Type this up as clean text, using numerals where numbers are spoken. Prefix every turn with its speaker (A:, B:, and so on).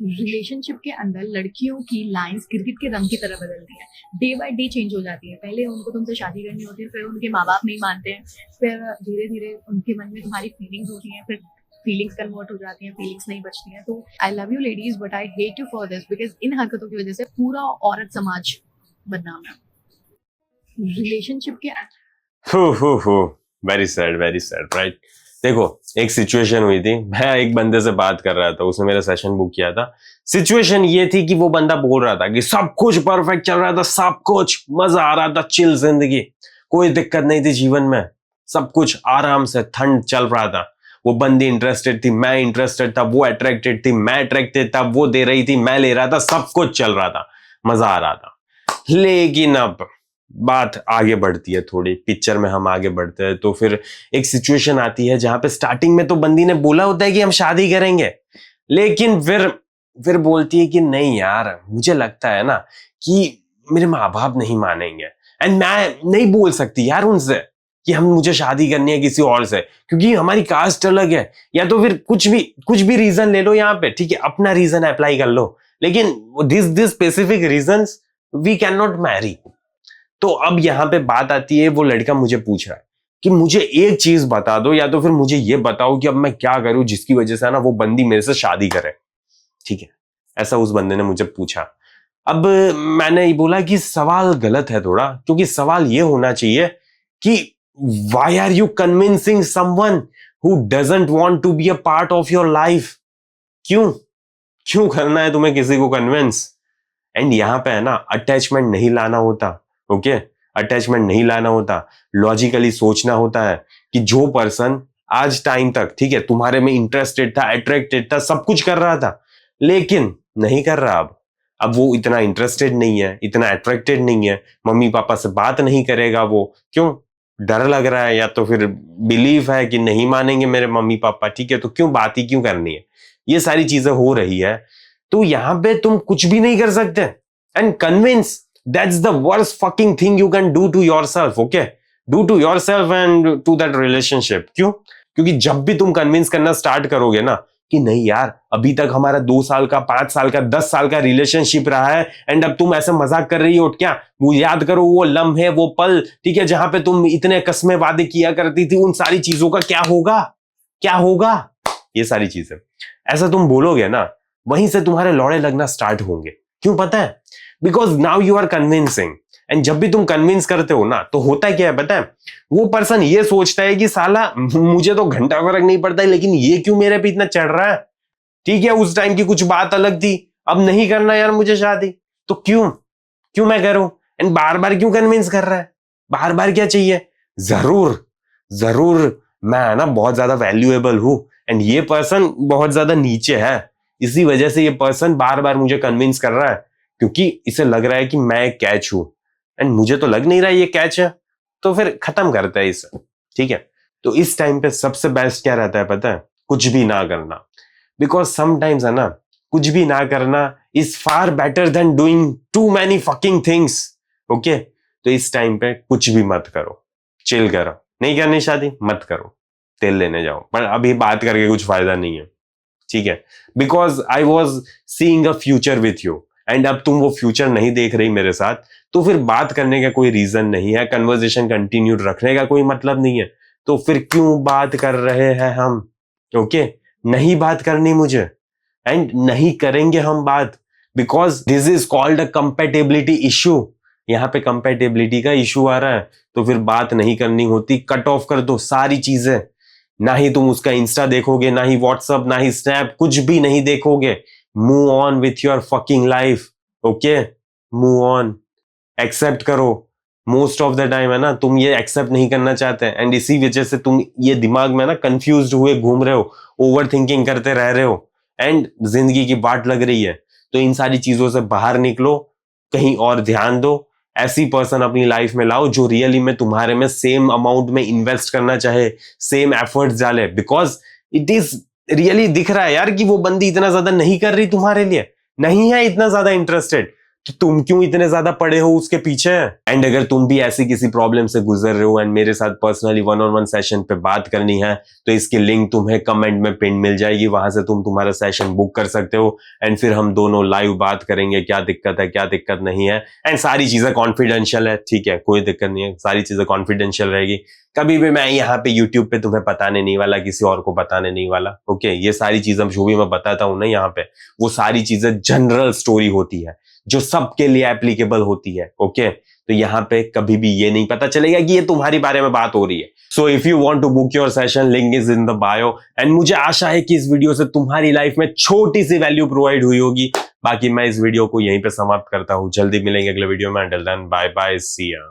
A: Relationship के अंदर लड़कियों की लाइंस क्रिकेट के रंग की तरह बदलती हैं, डे बाय डे चेंज हो जाती है। पहले उनको तुमसे शादी करनी होती है, फिर उनके माँ बाप नहीं मानते हैं, फिर धीरे धीरे उनके मन में तुम्हारी फीलिंग्स होती हैं, फिर फीलिंग्स कन्वर्ट हो जाती हैं, फीलिंग्स नहीं बचती हैं। तो I love you ladies but I hate you for this, because in हरकतों की वजह से पूरा औरत समाज बदनाम है। रिलेशनशिप के
B: हो वेरी सैड राइट। देखो, एक सिचुएशन हुई थी, मैं एक बंदे से बात कर रहा था, उसने मेरा सेशन बुक किया था। सिचुएशन ये थी कि वो बंदा बोल रहा था कि सब कुछ परफेक्ट चल रहा था, सब कुछ मजा आ रहा था, चिल जिंदगी, कोई दिक्कत नहीं थी जीवन में, सब कुछ आराम से ठंड चल रहा था। वो बंदी इंटरेस्टेड थी, मैं इंटरेस्टेड था, वो अट्रैक्टेड थी, मैं अट्रैक्टेड था, वो दे रही थी, मैं ले रहा था, सब कुछ चल रहा था, मजा आ रहा था। लेकिन अब बात आगे बढ़ती है, थोड़ी पिक्चर में हम आगे बढ़ते हैं, तो फिर एक सिचुएशन आती है जहां पे स्टार्टिंग में तो बंदी ने बोला होता है कि हम शादी करेंगे, लेकिन फिर बोलती है कि नहीं यार, मुझे लगता है ना कि मेरे माँ बाप नहीं मानेंगे, एंड मैं नहीं बोल सकती यार उनसे कि हम मुझे शादी करनी है किसी और से, क्योंकि हमारी कास्ट अलग है, या तो फिर कुछ भी रीजन ले लो यहाँ पे, ठीक है, अपना रीजन अप्लाई कर लो, लेकिन this specific reasons we can not marry. तो अब यहां पे बात आती है, वो लड़का मुझे पूछ रहा है कि मुझे एक चीज बता दो, या तो फिर मुझे ये बताओ कि अब मैं क्या करूं जिसकी वजह से ना वो बंदी मेरे से शादी करे, ठीक है, ऐसा उस बंदे ने मुझे पूछा। अब मैंने बोला कि सवाल गलत है थोड़ा, क्योंकि सवाल ये होना चाहिए कि why are you convincing someone who doesn't want to be a part of your life. क्यों क्यों करना है तुम्हें किसी को कन्विंस। एंड यहां पे है ना, अटैचमेंट नहीं लाना होता, ओके, अटैचमेंट नहीं लाना होता, लॉजिकली सोचना होता है कि जो पर्सन आज टाइम तक, ठीक है, तुम्हारे में इंटरेस्टेड था, अट्रैक्टेड था, सब कुछ कर रहा था, लेकिन नहीं कर रहा, अब वो इतना इंटरेस्टेड नहीं है, इतना अट्रैक्टेड नहीं है, मम्मी पापा से बात नहीं करेगा वो, क्यों, डर लग रहा है, या तो फिर बिलीव है कि नहीं मानेंगे मेरे मम्मी पापा, ठीक है, तो क्यों बात ही क्यों करनी है, ये सारी चीजें हो रही है। तो यहां पे तुम कुछ भी नहीं कर सकते, and convince, that's the worst fucking thing you can do to yourself, okay, do to yourself and to that relationship. क्यों, क्योंकि जब भी तुम कन्विंस करना स्टार्ट करोगे ना कि नहीं यार, अभी तक हमारा 2 साल का, 5 साल का, 10 साल का रिलेशनशिप रहा है, एंड अब तुम ऐसे मजाक कर रही हो, क्या वो याद करो वो लम्हे, वो पल, ठीक है, जहां पे तुम इतने कस्में वादे किया करती थी, उन सारी चीजों का क्या होगा, क्या होगा, ये सारी चीजें ऐसा तुम बोलोगे ना, वहीं से तुम्हारे लौड़े लगना स्टार्ट होंगे। क्यों पता है, because now you are convincing, and जब भी तुम कन्विंस करते हो ना, तो होता क्या है पता है, वो पर्सन ये सोचता है कि साला मुझे तो घंटा फर्क नहीं पड़ता है, लेकिन ये क्यों मेरे पे इतना चढ़ रहा है, ठीक है, उस टाइम की कुछ बात अलग थी, अब नहीं करना यार मुझे शादी, तो क्यों क्यों मैं करूं, एंड बार बार क्यों कन्विंस कर रहा है, बार बार क्या चाहिए, जरूर जरूर मैं ना बहुत ज्यादा वैल्यूएबल हूं, एंड ये पर्सन बहुत ज्यादा नीचे है, इसी वजह से ये पर्सन बार बार मुझे कन्विंस कर रहा है, क्योंकि इसे लग रहा है कि मैं एक कैच हूं, एंड मुझे तो लग नहीं रहा ये कैच है, तो फिर खत्म करता है इसे, ठीक है। तो इस टाइम पे सबसे बेस्ट क्या रहता है पता है, कुछ भी ना करना, बिकॉज समटाइम्स है ना, कुछ भी ना करना is far better than doing too many fucking things, okay. तो इस टाइम पे कुछ भी मत करो, चिल करो, नहीं करनी शादी मत करो, तेल लेने जाओ, पर अभी बात करके कुछ फायदा नहीं है, ठीक है, because I was seeing a future with you, and अब तुम वो फ्यूचर नहीं देख रही मेरे साथ, तो फिर बात करने का कोई रीजन नहीं है, कन्वर्सेशन कंटिन्यू रखने का कोई मतलब नहीं है, तो फिर क्यों बात कर रहे हैं हम, ओके, नहीं बात करनी मुझे, एंड नहीं करेंगे हम बात, because this is called a compatibility issue, यहाँ पे कंपेटेबिलिटी का इशू आ रहा है, तो फिर बात नहीं करनी होती, कट ऑफ कर दो सारी चीजें, ना ही तुम उसका इंस्टा देखोगे, ना ही व्हाट्सअप, ना ही स्नैप, कुछ भी नहीं देखोगे, move on with your fucking life, okay, move on, accept करो। मोस्ट ऑफ द टाइम है ना, तुम ये एक्सेप्ट नहीं करना चाहते, एंड इसी वजह से तुम ये दिमाग में ना कंफ्यूज हुए घूम रहे हो, ओवर थिंकिंग करते रह रहे हो, एंड जिंदगी की बाट लग रही है। तो इन सारी चीजों से बाहर निकलो, कहीं और ध्यान दो, ऐसी पर्सन अपनी लाइफ में लाओ जो रियली में तुम्हारे में सेम अमाउंट में इन्वेस्ट करना चाहे, सेम एफर्ट्स डाले, बिकॉज इट इज रियली दिख रहा है यार कि वो बंदी इतना ज्यादा नहीं कर रही तुम्हारे लिए, नहीं है इतना ज्यादा इंटरेस्टेड, तो तुम क्यों इतने ज्यादा पड़े हो उसके पीछे? एंड अगर तुम भी ऐसी किसी प्रॉब्लम से गुजर रहे हो एंड मेरे साथ पर्सनली 1-on-1 सेशन पे बात करनी है, तो इसकी लिंक तुम्हें कमेंट में पिन मिल जाएगी, वहां से तुम तुम्हारा सेशन बुक कर सकते हो एंड फिर हम दोनों लाइव बात करेंगे क्या दिक्कत है क्या दिक्कत नहीं है। एंड सारी चीजें कॉन्फिडेंशियल है, ठीक है, कोई दिक्कत नहीं है, सारी चीजें कॉन्फिडेंशियल रहेगी। कभी भी मैं यहाँ पे यूट्यूब पे तुम्हें बताने नहीं वाला, किसी और को बताने नहीं वाला। ओके, ये सारी चीजें जो भी मैं बताता हूं ना यहाँ पे, वो सारी चीजें जनरल स्टोरी होती है जो सबके लिए एप्लीकेबल होती है। ओके, तो यहाँ पे कभी भी ये नहीं पता चलेगा कि ये तुम्हारी बारे में बात हो रही है। So if you want to book your session, link is in the bio. And मुझे आशा है कि इस वीडियो से तुम्हारी लाइफ में छोटी सी वैल्यू प्रोवाइड हुई होगी। बाकी मैं इस वीडियो को यहीं पे समाप्त करता हूं, जल्दी मिलेंगे अगले वीडियो में। अंटिल देन बाय बाय, सी या।